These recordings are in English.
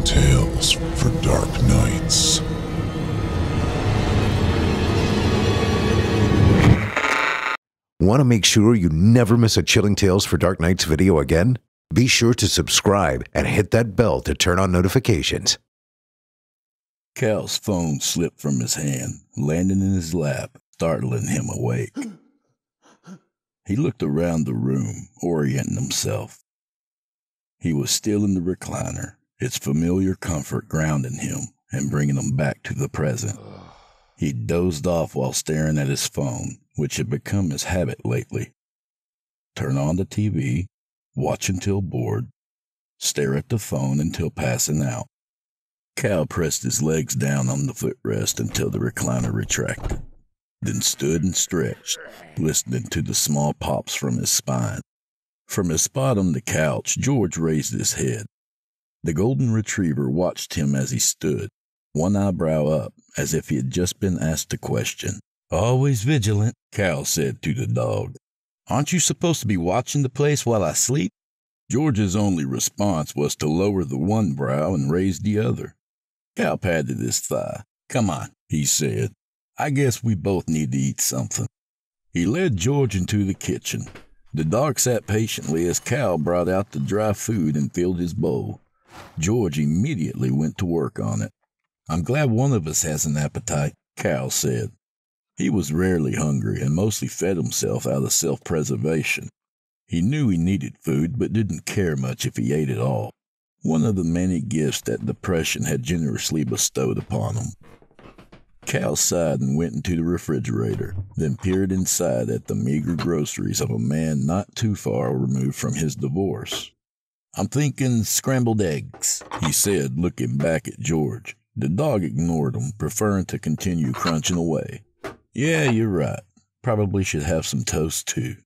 Tales for Dark Nights. Want to make sure you never miss a Chilling Tales for Dark Nights video again? Be sure to subscribe and hit that bell to turn on notifications. Cal's phone slipped from his hand, landing in his lap, startling him awake. He looked around the room, orienting himself. He was still in the recliner, its familiar comfort grounding him and bringing him back to the present. He dozed off while staring at his phone, which had become his habit lately. Turn on the TV, watch until bored, stare at the phone until passing out. Cal pressed his legs down on the footrest until the recliner retracted, then stood and stretched, listening to the small pops from his spine. From his spot on the couch, George raised his head. The golden retriever watched him as he stood, one eyebrow up, as if he had just been asked a question. "Always vigilant," Cal said to the dog. "Aren't you supposed to be watching the place while I sleep?" George's only response was to lower the one brow and raise the other. Cal patted his thigh. "Come on," he said. "I guess we both need to eat something." He led George into the kitchen. The dog sat patiently as Cal brought out the dry food and filled his bowl. George immediately went to work on it. "I'm glad one of us has an appetite," Cal said. He was rarely hungry and mostly fed himself out of self-preservation. He knew he needed food, but didn't care much if he ate it all. One of the many gifts that depression had generously bestowed upon him. Cal sighed and went into the refrigerator, then peered inside at the meager groceries of a man not too far removed from his divorce. "I'm thinking scrambled eggs," he said, looking back at George. The dog ignored him, preferring to continue crunching away. "Yeah, you're right. Probably should have some toast, too."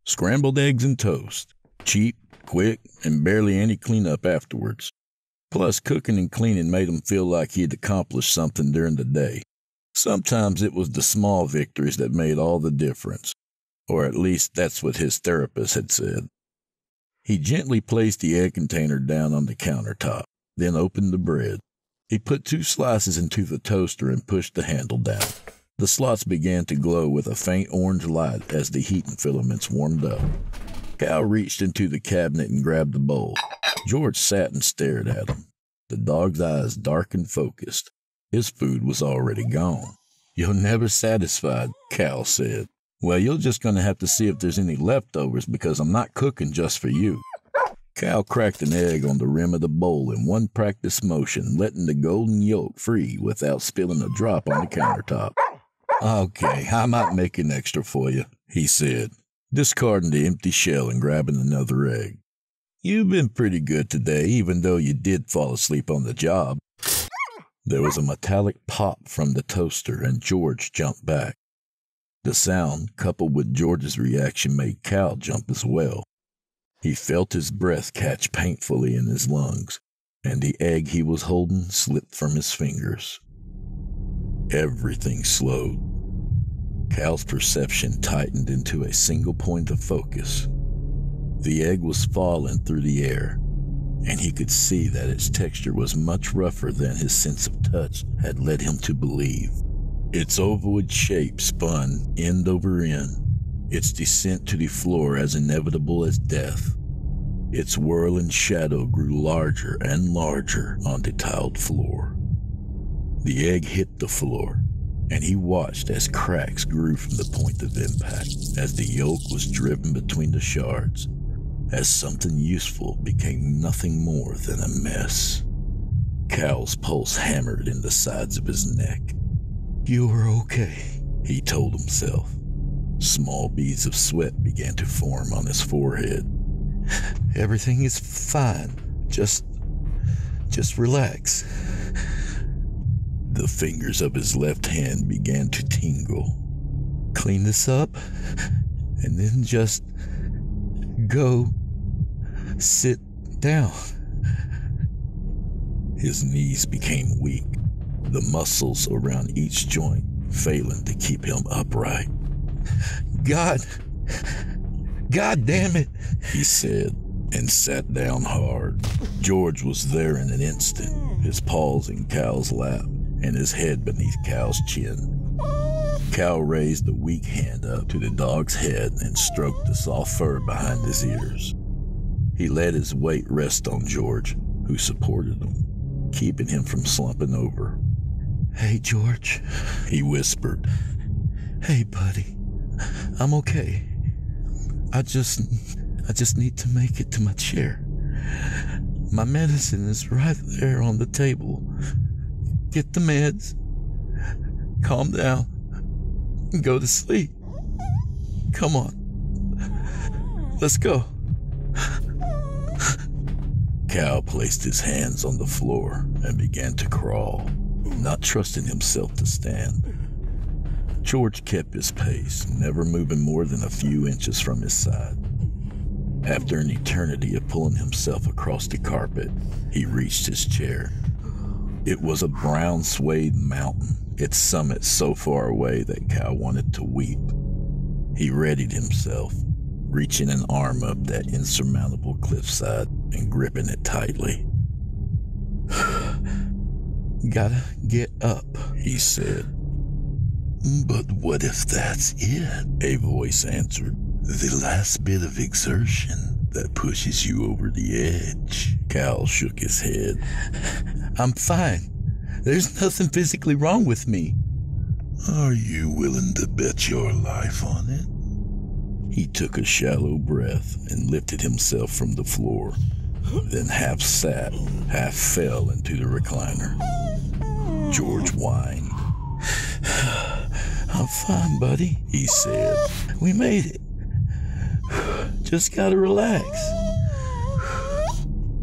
Scrambled eggs and toast. Cheap, quick, and barely any cleanup afterwards. Plus, cooking and cleaning made him feel like he had accomplished something during the day. Sometimes it was the small victories that made all the difference. Or at least that's what his therapist had said. He gently placed the egg container down on the countertop, then opened the bread. He put 2 slices into the toaster and pushed the handle down. The slots began to glow with a faint orange light as the heating filaments warmed up. Cal reached into the cabinet and grabbed the bowl. George sat and stared at him, the dog's eyes dark and focused. His food was already gone. "You're never satisfied," Cal said. "Well, you're just going to have to see if there's any leftovers because I'm not cooking just for you." Cal cracked an egg on the rim of the bowl in one practiced motion, letting the golden yolk free without spilling a drop on the countertop. "Okay, I might make an extra for you," he said, discarding the empty shell and grabbing another egg. "You've been pretty good today, even though you did fall asleep on the job." There was a metallic pop from the toaster, and George jumped back. The sound, coupled with George's reaction, made Cal jump as well. He felt his breath catch painfully in his lungs, and the egg he was holding slipped from his fingers. Everything slowed. Cal's perception tightened into a single point of focus. The egg was falling through the air, and he could see that its texture was much rougher than his sense of touch had led him to believe. Its ovoid shape spun end over end, its descent to the floor as inevitable as death. Its whirling shadow grew larger and larger on the tiled floor. The egg hit the floor, and he watched as cracks grew from the point of impact, as the yolk was driven between the shards, as something useful became nothing more than a mess. Cal's pulse hammered in the sides of his neck. "You are okay," he told himself. Small beads of sweat began to form on his forehead. "Everything is fine. Just relax." The fingers of his left hand began to tingle. "Clean this up, and then just go sit down." His knees became weak, the muscles around each joint failing to keep him upright. God damn it," he said, and sat down hard. George was there in an instant, his paws in Cal's lap and his head beneath Cal's chin. Cal raised a weak hand up to the dog's head and stroked the soft fur behind his ears. He let his weight rest on George, who supported him, keeping him from slumping over. "Hey, George," he whispered. "Hey, buddy. I'm okay. I just need to make it to my chair. My medicine is right there on the table. Get the meds. Calm down. And go to sleep. Come on. Let's go." Cal placed his hands on the floor and began to crawl, not trusting himself to stand. George kept his pace, never moving more than a few inches from his side. After an eternity of pulling himself across the carpet, he reached his chair. It was a brown suede mountain, its summit so far away that Cal wanted to weep. He readied himself, reaching an arm up that insurmountable cliffside and gripping it tightly. "Gotta get up," he said. But what if that's it? A voice answered. The last bit of exertion that pushes you over the edge. Cal shook his head. "I'm fine. There's nothing physically wrong with me." Are you willing to bet your life on it? He took a shallow breath and lifted himself from the floor, then half sat, half fell into the recliner. George whined. "I'm fine, buddy," he said. "We made it. Just gotta relax."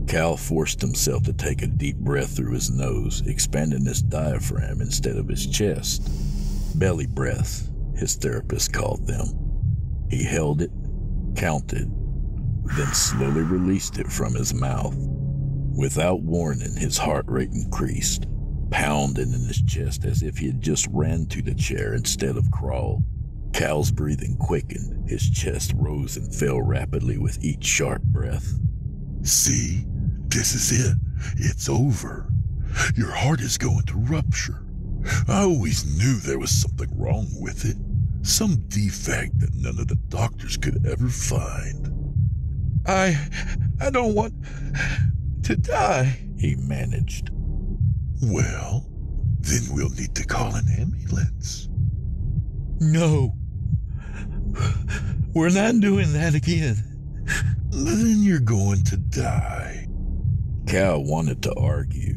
Cal forced himself to take a deep breath through his nose, expanding his diaphragm instead of his chest. Belly breaths, his therapist called them. He held it, counted, then slowly released it from his mouth. Without warning, his heart rate increased, pounding in his chest as if he had just ran to the chair instead of crawled. Cal's breathing quickened, his chest rose and fell rapidly with each sharp breath. See? This is it. It's over. Your heart is going to rupture. I always knew there was something wrong with it. Some defect that none of the doctors could ever find. I don't want to die," he managed. Well, then we'll need to call an ambulance. "No. We're not doing that again." Then you're going to die. Cal wanted to argue,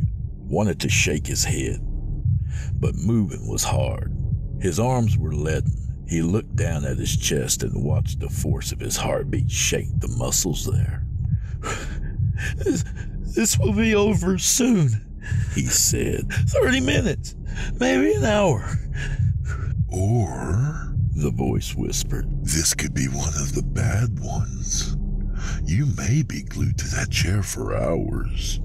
wanted to shake his head, but moving was hard. His arms were leaden. He looked down at his chest and watched the force of his heartbeat shake the muscles there. This will be over soon," he said. 30 minutes, maybe an hour. Or, the voice whispered, this could be one of the bad ones. You may be glued to that chair for hours.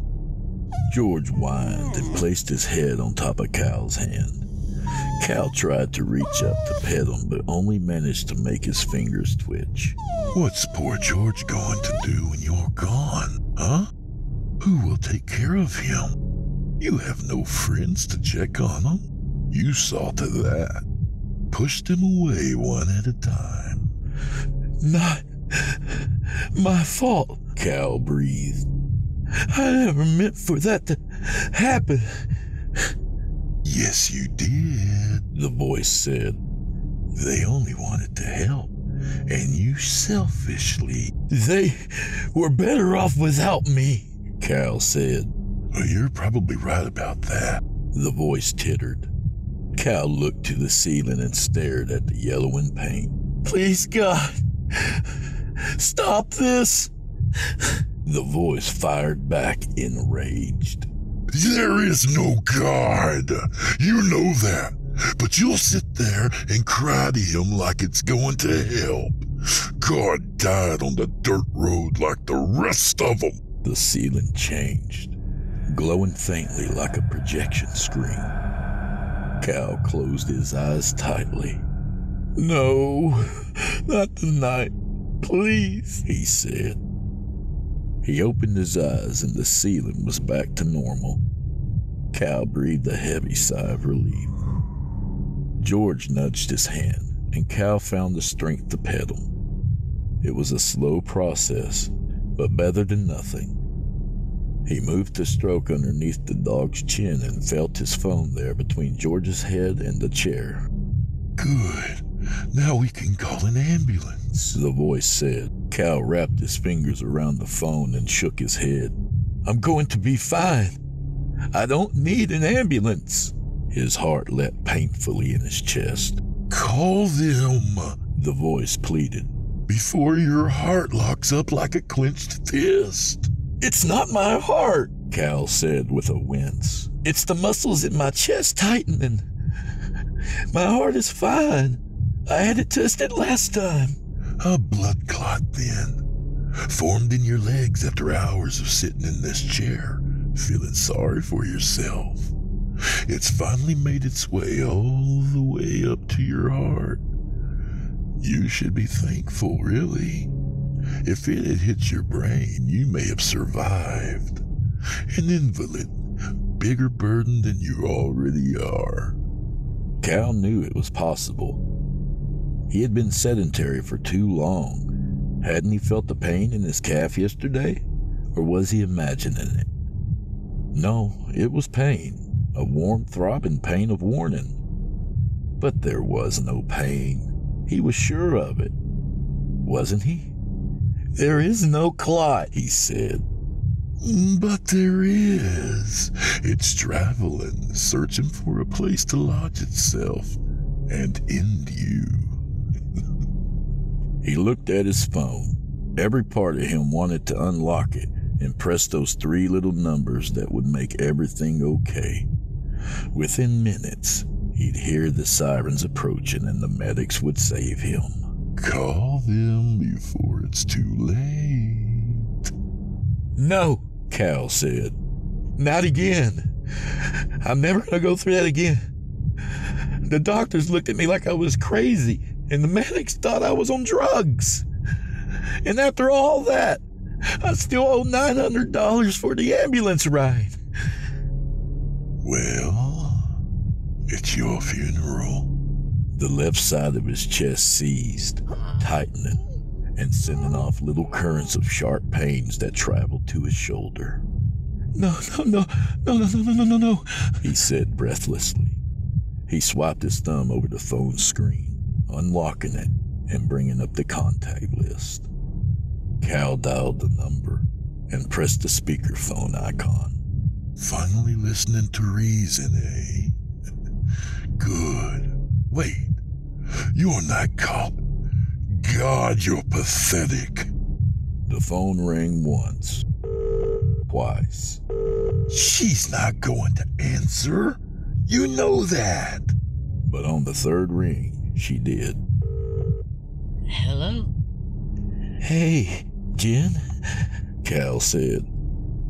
George whined and placed his head on top of Cal's hand. Cal tried to reach up to pet him, but only managed to make his fingers twitch. What's poor George going to do when you're gone, huh? Who will take care of him? You have no friends to check on him. You saw to that. Pushed him away one at a time. "Not my fault," Cal breathed. "I never meant for that to happen." Yes, you did, the voice said. They only wanted to help, and you selfishly... "They were better off without me," Cal said. Well, you're probably right about that, the voice tittered. Cal looked to the ceiling and stared at the yellowing paint. "Please, God, stop this," the voice fired back, enraged. There is no God. You know that. But you'll sit there and cry to him like it's going to help. God died on the dirt road like the rest of them. The ceiling changed, glowing faintly like a projection screen. Cal closed his eyes tightly. "No, not tonight. Please," he said. He opened his eyes and the ceiling was back to normal. Cal breathed a heavy sigh of relief. George nudged his hand, and Cal found the strength to pedal. It was a slow process, but better than nothing. He moved to stroke underneath the dog's chin and felt his phone there between George's head and the chair. Good. Now we can call an ambulance, the voice said. Cal wrapped his fingers around the phone and shook his head. I'm going to be fine. I don't need an ambulance. His heart leapt painfully in his chest. Call them, the voice pleaded, before your heart locks up like a clenched fist. It's not my heart, Cal said with a wince. It's the muscles in my chest tightening. My heart is fine. I had it tested last time. A blood clot then, formed in your legs after hours of sitting in this chair, feeling sorry for yourself. It's finally made its way all the way up to your heart. You should be thankful, really. If it had hit your brain, you may have survived. An invalid, bigger burden than you already are. Cal knew it was possible. He had been sedentary for too long. Hadn't he felt the pain in his calf yesterday? Or was he imagining it? No, it was pain. A warm, throbbing pain of warning. But there was no pain. He was sure of it. Wasn't he? There is no clot, he said. But there is. It's traveling, searching for a place to lodge itself and end you. He looked at his phone. Every part of him wanted to unlock it and press those 3 little numbers that would make everything okay. Within minutes, he'd hear the sirens approaching and the medics would save him. Call them before it's too late. No, Cal said. Not again. I'm never going to go through that again. The doctors looked at me like I was crazy, and the medics thought I was on drugs. And after all that, I still owe $900 for the ambulance ride. Well, it's your funeral. The left side of his chest seized, tightening, and sending off little currents of sharp pains that traveled to his shoulder. No, he said breathlessly. He swiped his thumb over the phone screen, unlocking it and bringing up the contact list. Cal dialed the number and pressed the speakerphone icon. Finally listening to reason, eh? Good. Wait, you're not caught. God, you're pathetic. The phone rang once, twice. She's not going to answer. You know that. But on the 3rd ring, she did. Hello? Hey, Jen? Cal said.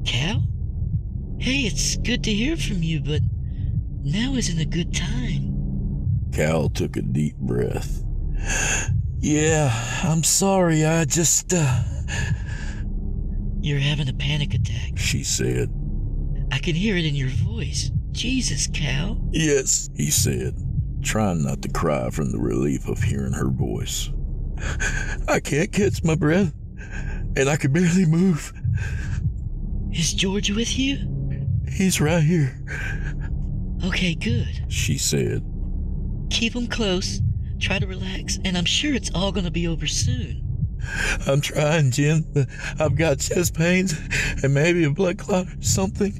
Cal? Hey, it's good to hear from you, but now isn't a good time. Cal took a deep breath. Yeah, I'm sorry, I just, You're having a panic attack, she said. I can hear it in your voice. Jesus, Cal. Yes, he said, trying not to cry from the relief of hearing her voice. I can't catch my breath, and I can barely move. Is George with you? He's right here. Okay, good, she said. Keep him close, try to relax, and I'm sure it's all gonna be over soon. I'm trying, Jen. I've got chest pains and maybe a blood clot or something.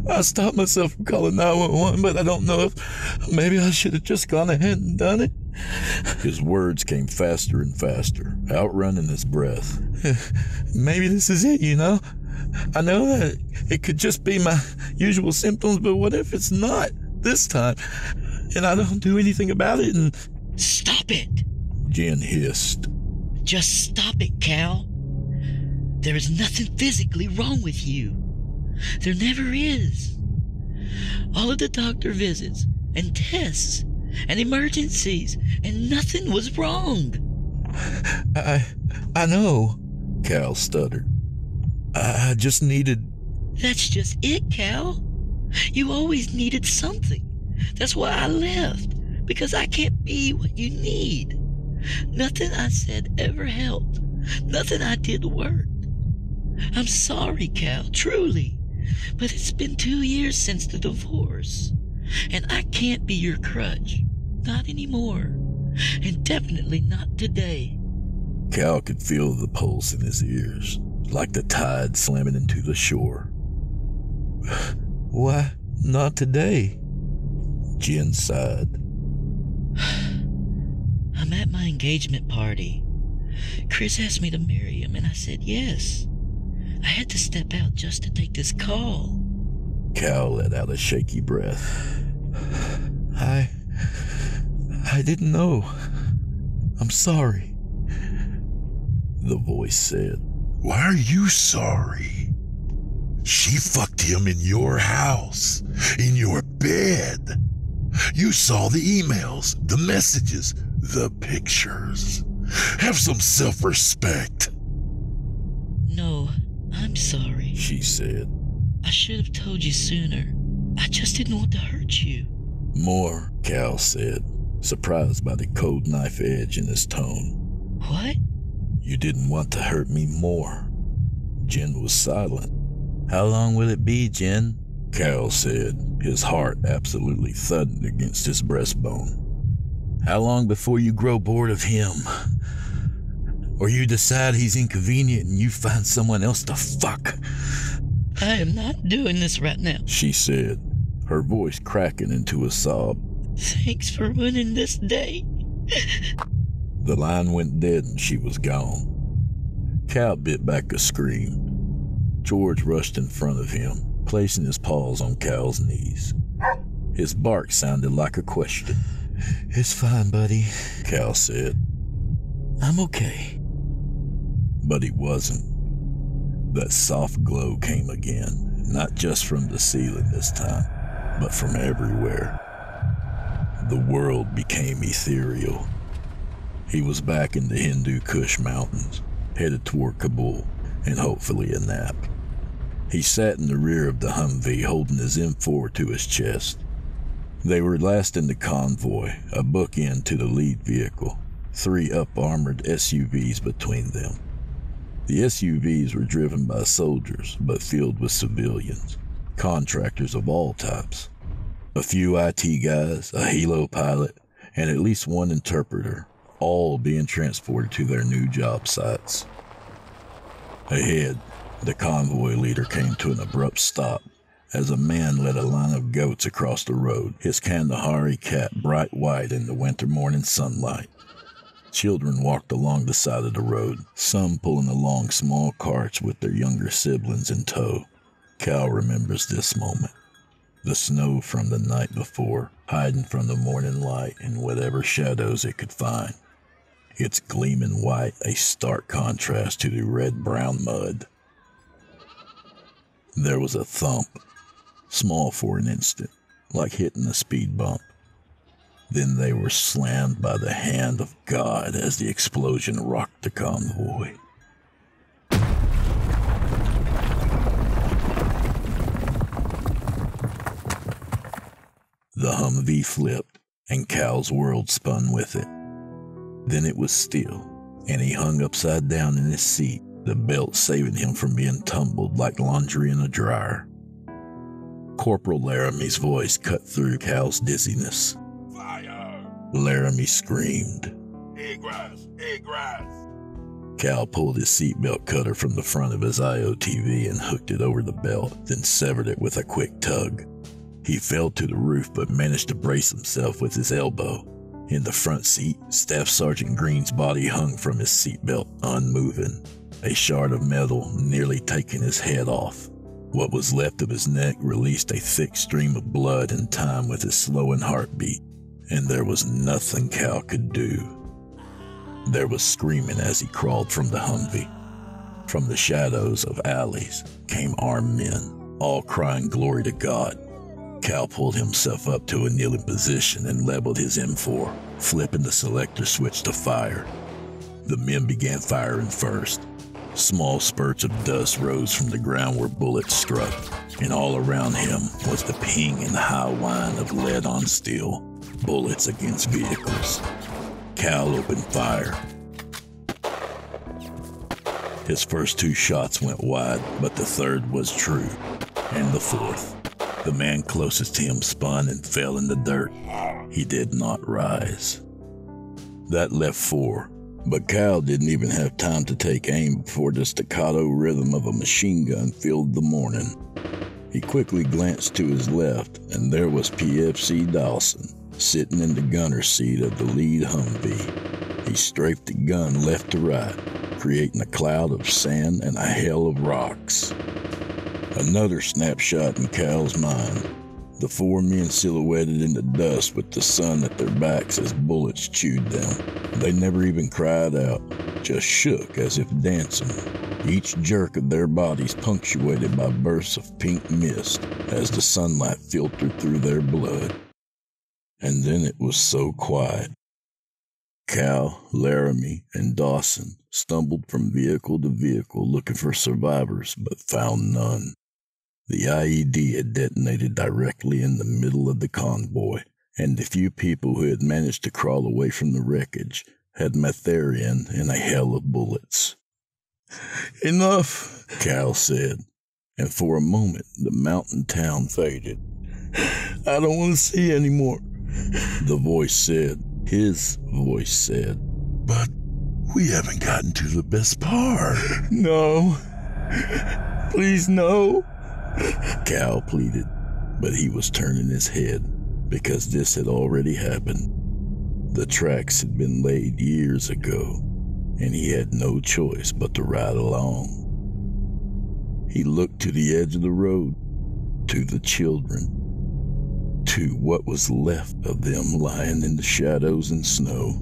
I stopped myself from calling 911, but I don't know if maybe I should have just gone ahead and done it. His words came faster and faster, outrunning his breath. Maybe this is it, you know? I know that it could just be my usual symptoms, but what if it's not this time? And I don't do anything about it and... Stop it! Jen hissed. Just stop it, Cal. There is nothing physically wrong with you. There never is. All of the doctor visits and tests and emergencies, and nothing was wrong. I know, Cal stuttered. I just needed... That's just it, Cal. You always needed something. That's why I left. Because I can't be what you need. Nothing I said ever helped. Nothing I did worked. I'm sorry, Cal, truly. But it's been 2 years since the divorce. And I can't be your crutch. Not anymore. And definitely not today. Cal could feel the pulse in his ears, like the tide slamming into the shore. Why not today? Jen sighed. I'm at my engagement party. Chris asked me to marry him, and I said yes. I had to step out just to take this call. Cal let out a shaky breath. I didn't know. I'm sorry. The voice said. Why are you sorry? She fucked him in your house, in your bed. You saw the emails, the messages, the pictures. Have some self-respect. No, I'm sorry, she said. I should have told you sooner. I just didn't want to hurt you. More, Cal said, surprised by the cold knife edge in his tone. What? You didn't want to hurt me more. Jen was silent. How long will it be, Jen? Cal said, his heart absolutely thudding against his breastbone. How long before you grow bored of him? Or you decide he's inconvenient and you find someone else to fuck? I am not doing this right now, she said, her voice cracking into a sob. Thanks for ruining this day. The line went dead and she was gone. Cal bit back a scream. George rushed in front of him, placing his paws on Cal's knees. His bark sounded like a question. It's fine, buddy, Cal said. I'm okay. But he wasn't. That soft glow came again, not just from the ceiling this time, but from everywhere. The world became ethereal. He was back in the Hindu Kush Mountains, headed toward Kabul, and hopefully a nap. He sat in the rear of the Humvee, holding his M4 to his chest. They were last in the convoy, a bookend to the lead vehicle, 3 up-armored SUVs between them. The SUVs were driven by soldiers, but filled with civilians, contractors of all types. A few IT guys, a helo pilot, and at least one interpreter, all being transported to their new job sites. Ahead, the convoy leader came to an abrupt stop as a man led a line of goats across the road, his Kandahari cat bright white in the winter morning sunlight. Children walked along the side of the road, some pulling along small carts with their younger siblings in tow. Cal remembers this moment. The snow from the night before, hiding from the morning light in whatever shadows it could find. Its gleaming white a stark contrast to the red-brown mud. There was a thump, small for an instant, like hitting a speed bump. Then they were slammed by the hand of God as the explosion rocked the convoy. The Humvee flipped, and Cal's world spun with it. Then it was still, and he hung upside down in his seat, the belt saving him from being tumbled like laundry in a dryer. Corporal Laramie's voice cut through Cal's dizziness. Fire! Laramie screamed. Egress! Egress! Cal pulled his seatbelt cutter from the front of his IOTV and hooked it over the belt, then severed it with a quick tug. He fell to the roof but managed to brace himself with his elbow. In the front seat, Staff Sergeant Green's body hung from his seatbelt, unmoving, a shard of metal nearly taking his head off. What was left of his neck released a thick stream of blood in time with his slowing heartbeat, and there was nothing Cal could do. There was screaming as he crawled from the Humvee. From the shadows of alleys came armed men, all crying glory to God. Cal pulled himself up to a kneeling position and leveled his M4, flipping the selector switch to fire. The men began firing first. Small spurts of dust rose from the ground where bullets struck, and all around him was the ping and high whine of lead on steel, bullets against vehicles. Cal opened fire. His first 2 shots went wide, but the third was true, and the fourth. The man closest to him spun and fell in the dirt. He did not rise. That left 4, but Cal didn't even have time to take aim before the staccato rhythm of a machine gun filled the morning. He quickly glanced to his left, and there was PFC Dawson, sitting in the gunner's seat of the lead Humvee. He strafed the gun left to right, creating a cloud of sand and a hail of rocks. Another snapshot in Cal's mind. The 4 men silhouetted in the dust with the sun at their backs as bullets chewed them. They never even cried out, just shook as if dancing, each jerk of their bodies punctuated by bursts of pink mist as the sunlight filtered through their blood. And then it was so quiet. Cal, Laramie, and Dawson stumbled from vehicle to vehicle looking for survivors, but found none. The IED had detonated directly in the middle of the convoy, and the few people who had managed to crawl away from the wreckage had met their end in a hail of bullets. "Enough," Cal said, and for a moment the mountain town faded. "I don't want to see anymore," the voice said. His voice said. "But we haven't gotten to the best part." "No. Please, no." Cal pleaded, but he was turning his head because this had already happened. The tracks had been laid years ago, and he had no choice but to ride along. He looked to the edge of the road, to the children, to what was left of them lying in the shadows and snow.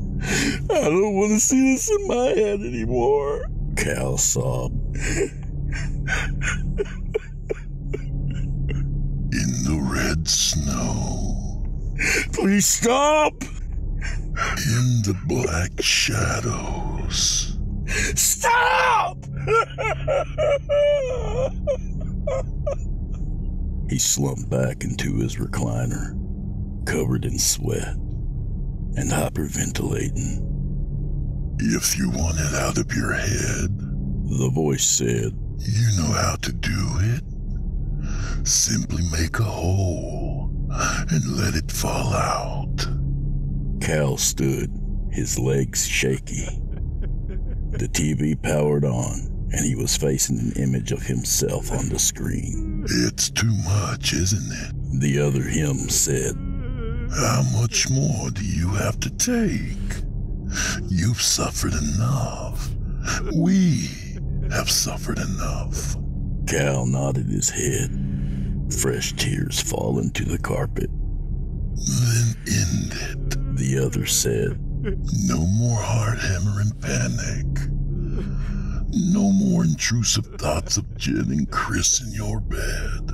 "I don't want to see this in my head anymore," Cal sobbed. In the red snow. "Please stop!" In the black shadows. "Stop!" He slumped back into his recliner, covered in sweat and hyperventilating. "If you want it out of your head," the voice said, "you know how to do it. Simply make a hole and let it fall out." Cal stood, his legs shaky. The TV powered on, and he was facing an image of himself on the screen. "It's too much, isn't it?" The other him said. "How much more do you have to take? You've suffered enough. We have suffered enough." Cal nodded his head, fresh tears falling to the carpet. "Then end it," the other said. "No more heart hammer and panic. No more intrusive thoughts of Jen and Chris in your bed.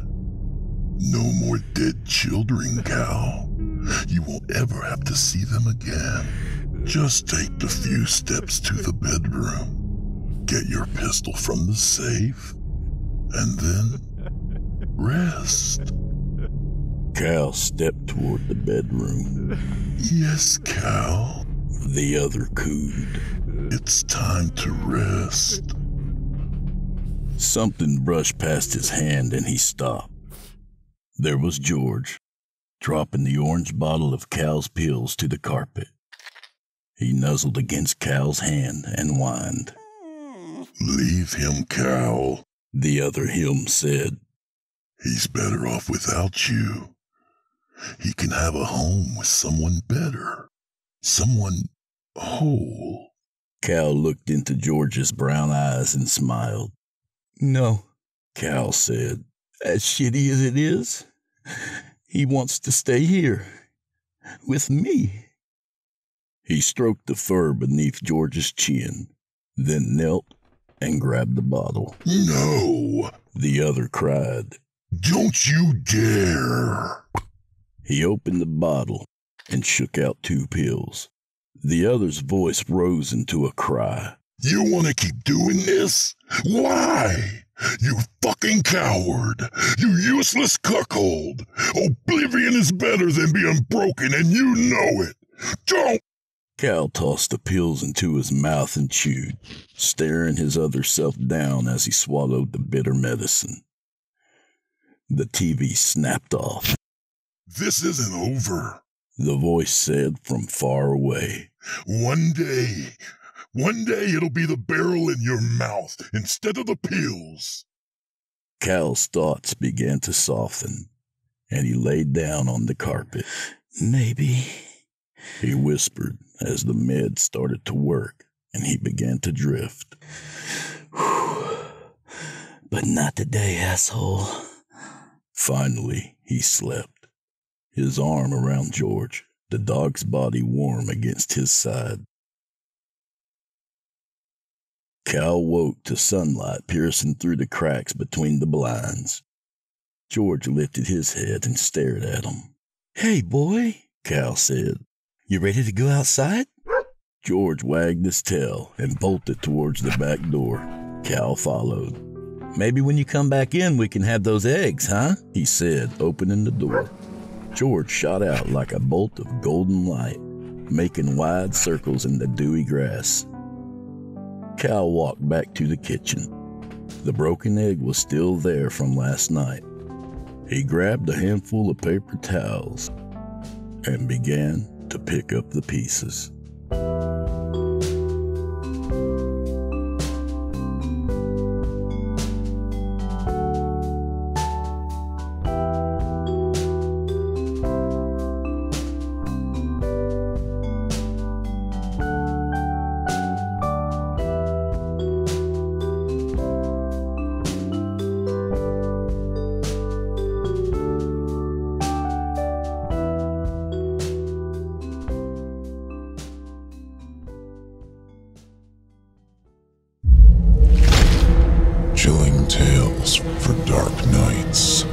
No more dead children, Cal. You won't ever have to see them again. Just take the few steps to the bedroom. Get your pistol from the safe. And then rest." Cal stepped toward the bedroom. "Yes, Cal," the other cooed. "It's time to rest." Something brushed past his hand and he stopped. There was George, dropping the orange bottle of Cal's pills to the carpet. He nuzzled against Cal's hand and whined. "Leave him, Cal," the other him said. "He's better off without you. He can have a home with someone better. Someone whole." Cal looked into George's brown eyes and smiled. "No," Cal said. "as shitty as it is, he wants to stay here. With me." He stroked the fur beneath George's chin, then knelt and grabbed the bottle. "No," the other cried. "Don't you dare." He opened the bottle and shook out 2 pills. The other's voice rose into a cry. You want to keep doing this? Why? You fucking coward! You useless cuckold! Oblivion is better than being broken, and you know it! Don't! Cal tossed the pills into his mouth and chewed, staring his other self down as he swallowed the bitter medicine. The TV snapped off. This isn't over, the voice said from far away. One day it'll be the barrel in your mouth instead of the pills. Cal's thoughts began to soften, and he laid down on the carpet. Maybe, he whispered as the med started to work and he began to drift. But not today, asshole. Finally, he slept, his arm around George, the dog's body warm against his side. Cal woke to sunlight piercing through the cracks between the blinds. George lifted his head and stared at him. Hey, boy, Cal said. You ready to go outside? George wagged his tail and bolted towards the back door. Cal followed. Maybe when you come back in, we can have those eggs, huh? He said, opening the door. George shot out like a bolt of golden light, making wide circles in the dewy grass. Cal walked back to the kitchen. The broken egg was still there from last night. He grabbed a handful of paper towels and began to pick up the pieces. Chilling tales for dark nights.